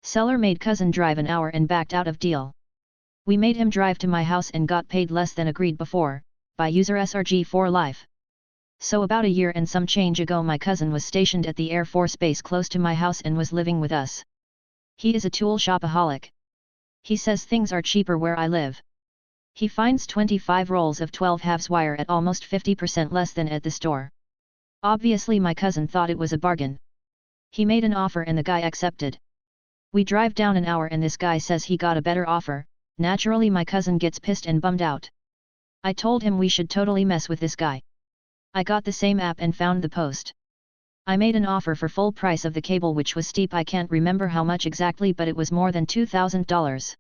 Seller made cousin drive an hour and backed out of deal. We made him drive to my house and got paid less than agreed before, by user SRG for life. So about a year and some change ago my cousin was stationed at the Air Force Base close to my house and was living with us. He is a tool shopaholic. He says things are cheaper where I live. He finds 25 rolls of 12 halves wire at almost 50% less than at the store. Obviously my cousin thought it was a bargain. He made an offer and the guy accepted. We drive down an hour and this guy says he got a better offer. Naturally my cousin gets pissed and bummed out. I told him we should totally mess with this guy. I got the same app and found the post. I made an offer for full price of the cable which was steep. I can't remember how much exactly but it was more than $2,000.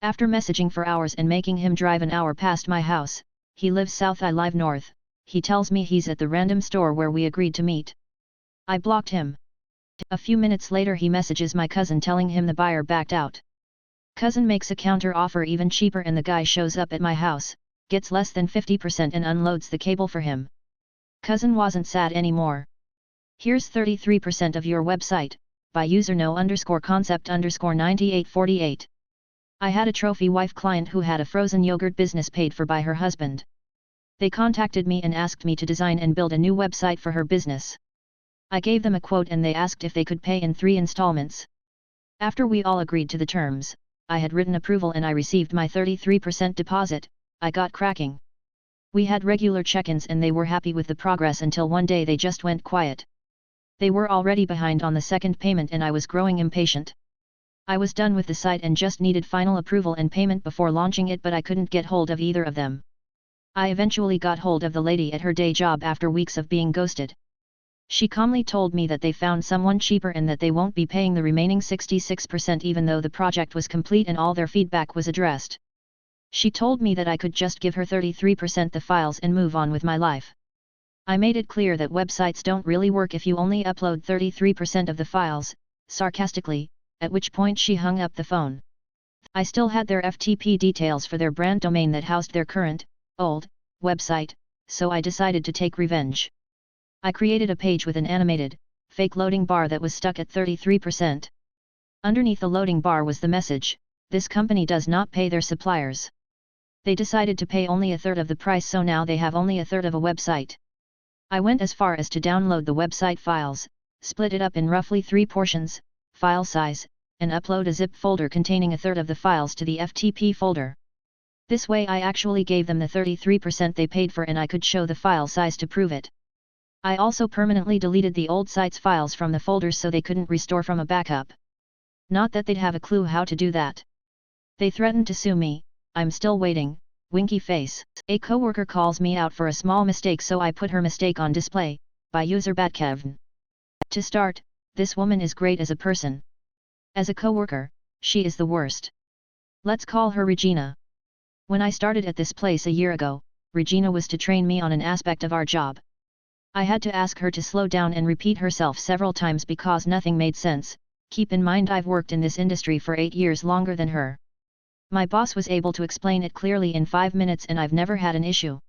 After messaging for hours and making him drive an hour past my house, he lives south I live north, he tells me he's at the random store where we agreed to meet. I blocked him. A few minutes later he messages my cousin telling him the buyer backed out. Cousin makes a counter offer even cheaper and the guy shows up at my house, gets less than 50% and unloads the cable for him. Cousin wasn't sad anymore. Here's 33% of your website, by user no_concept_9848. I had a trophy wife client who had a frozen yogurt business paid for by her husband. They contacted me and asked me to design and build a new website for her business. I gave them a quote and they asked if they could pay in 3 installments. After we all agreed to the terms, I had written approval and I received my 33% deposit. I got cracking. We had regular check-ins and they were happy with the progress until one day they just went quiet. They were already behind on the second payment and I was growing impatient. I was done with the site and just needed final approval and payment before launching it, but I couldn't get hold of either of them. I eventually got hold of the lady at her day job after weeks of being ghosted. She calmly told me that they found someone cheaper and that they won't be paying the remaining 66% even though the project was complete and all their feedback was addressed. She told me that I could just give her 33% the files and move on with my life. I made it clear that websites don't really work if you only upload 33% of the files, sarcastically, at which point she hung up the phone. I still had their FTP details for their brand domain that housed their current, old, website, so I decided to take revenge. I created a page with an animated, fake loading bar that was stuck at 33%. Underneath the loading bar was the message, "This company does not pay their suppliers." They decided to pay only a third of the price, so now they have only a third of a website. I went as far as to download the website files, split it up in roughly 3 portions, file size, and upload a zip folder containing a third of the files to the FTP folder. This way I actually gave them the 33% they paid for and I could show the file size to prove it. I also permanently deleted the old site's files from the folders so they couldn't restore from a backup. Not that they'd have a clue how to do that. They threatened to sue me. I'm still waiting, winky face. A coworker calls me out for a small mistake, so I put her mistake on display, by user Batkevn. To start, this woman is great as a person. As a coworker, she is the worst. Let's call her Regina. When I started at this place a year ago, Regina was to train me on an aspect of our job. I had to ask her to slow down and repeat herself several times because nothing made sense. Keep in mind I've worked in this industry for 8 years longer than her. My boss was able to explain it clearly in 5 minutes and I've never had an issue.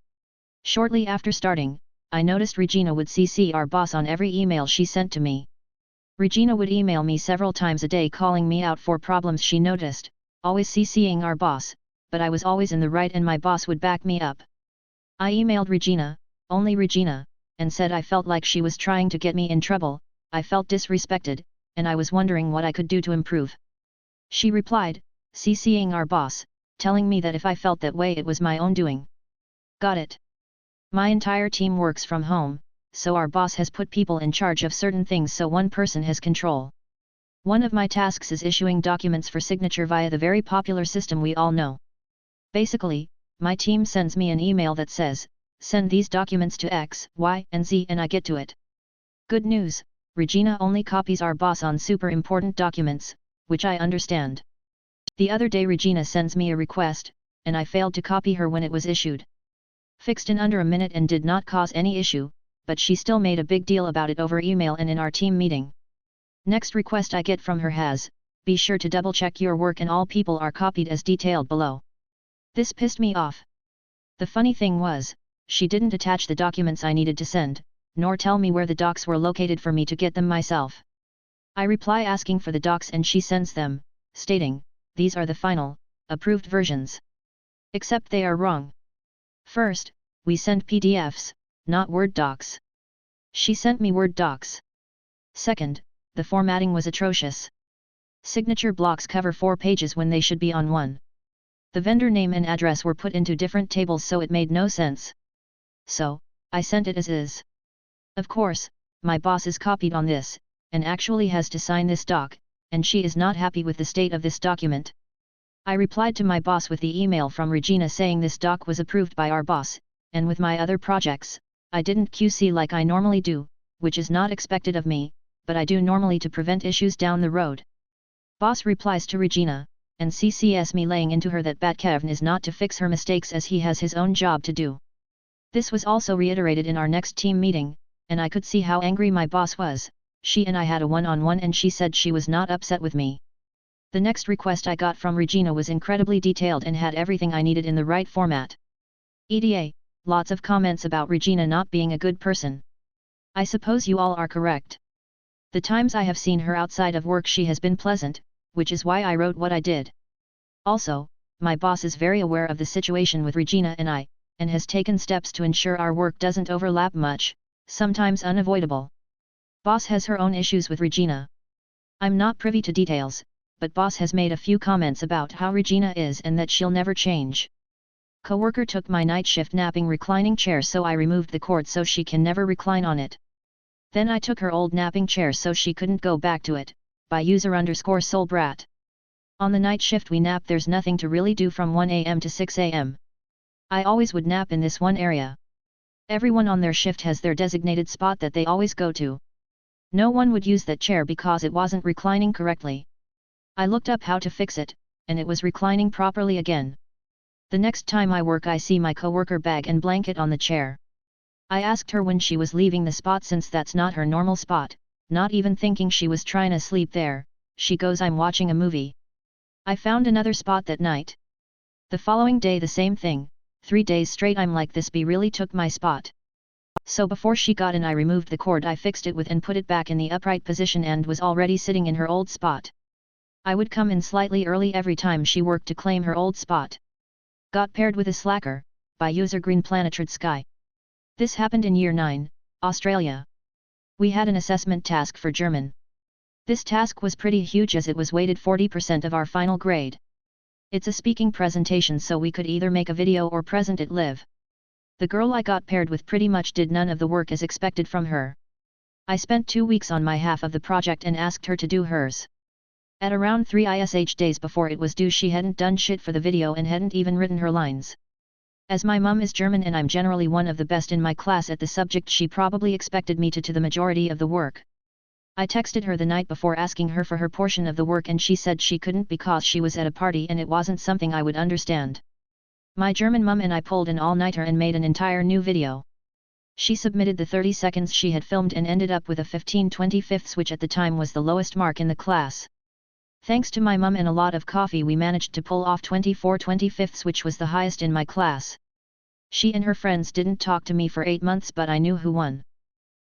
Shortly after starting, I noticed Regina would CC our boss on every email she sent to me. Regina would email me several times a day calling me out for problems she noticed, always CCing our boss, but I was always in the right and my boss would back me up. I emailed Regina, only Regina, and said I felt like she was trying to get me in trouble. I felt disrespected, and I was wondering what I could do to improve. She replied, CCing our boss, telling me that if I felt that way it was my own doing. Got it. My entire team works from home, so our boss has put people in charge of certain things so one person has control. One of my tasks is issuing documents for signature via the very popular system we all know. Basically, my team sends me an email that says, send these documents to X, Y, and Z and I get to it. Good news, Regina only copies our boss on super important documents, which I understand. The other day Regina sends me a request, and I failed to copy her when it was issued. Fixed in under a minute and did not cause any issue, but she still made a big deal about it over email and in our team meeting. Next request I get from her has, be sure to double check your work and all people are copied as detailed below. This pissed me off. The funny thing was, she didn't attach the documents I needed to send, nor tell me where the docs were located for me to get them myself. I reply asking for the docs and she sends them, stating, these are the final, approved versions. Except they are wrong. First, we send PDFs, not Word docs. She sent me Word docs. Second, the formatting was atrocious. Signature blocks cover 4 pages when they should be on 1. The vendor name and address were put into different tables so it made no sense. So, I sent it as is. Of course, my boss is copied on this, and actually has to sign this doc, and she is not happy with the state of this document. I replied to my boss with the email from Regina saying this doc was approved by our boss, and with my other projects, I didn't QC like I normally do, which is not expected of me, but I do normally to prevent issues down the road. Boss replies to Regina, and CCs me laying into her that Batkevn is not to fix her mistakes as he has his own job to do. This was also reiterated in our next team meeting, and I could see how angry my boss was. She and I had a one-on-one and she said she was not upset with me. The next request I got from Regina was incredibly detailed and had everything I needed in the right format. EDA, lots of comments about Regina not being a good person. I suppose you all are correct. The times I have seen her outside of work she has been pleasant, which is why I wrote what I did. Also, my boss is very aware of the situation with Regina and I, and has taken steps to ensure our work doesn't overlap much, sometimes unavoidable. Boss has her own issues with Regina. I'm not privy to details, but boss has made a few comments about how Regina is and that she'll never change. Coworker took my night shift napping reclining chair so I removed the cord so she can never recline on it. Then I took her old napping chair so she couldn't go back to it, by user_soulbrat. On the night shift we nap there's nothing to really do from 1 am to 6 am. I always would nap in this one area. Everyone on their shift has their designated spot that they always go to. No one would use that chair because it wasn't reclining correctly. I looked up how to fix it, and it was reclining properly again. The next time I work I see my coworker bag and blanket on the chair. I asked her when she was leaving the spot since that's not her normal spot, not even thinking she was trying to sleep there. She goes, I'm watching a movie. I found another spot that night. The following day the same thing, 3 days straight I'm like this really took my spot. So before she got in I removed the cord I fixed it with and put it back in the upright position and was already sitting in her old spot. I would come in slightly early every time she worked to claim her old spot. Got paired with a slacker, by user Green Planetrid Sky. This happened in Year 9, Australia. We had an assessment task for German. This task was pretty huge as it was weighted 40% of our final grade. It's a speaking presentation so we could either make a video or present it live. The girl I got paired with pretty much did none of the work as expected from her. I spent 2 weeks on my half of the project and asked her to do hers. At around 3 ish days before it was due she hadn't done shit for the video and hadn't even written her lines. As my mum is German and I'm generally one of the best in my class at the subject she probably expected me to do the majority of the work. I texted her the night before asking her for her portion of the work and she said she couldn't because she was at a party and it wasn't something I would understand. My German mum and I pulled an all-nighter and made an entire new video. She submitted the 30 seconds she had filmed and ended up with a 15/25, which at the time was the lowest mark in the class. Thanks to my mum and a lot of coffee we managed to pull off 24/25, which was the highest in my class. She and her friends didn't talk to me for 8 months but I knew who won.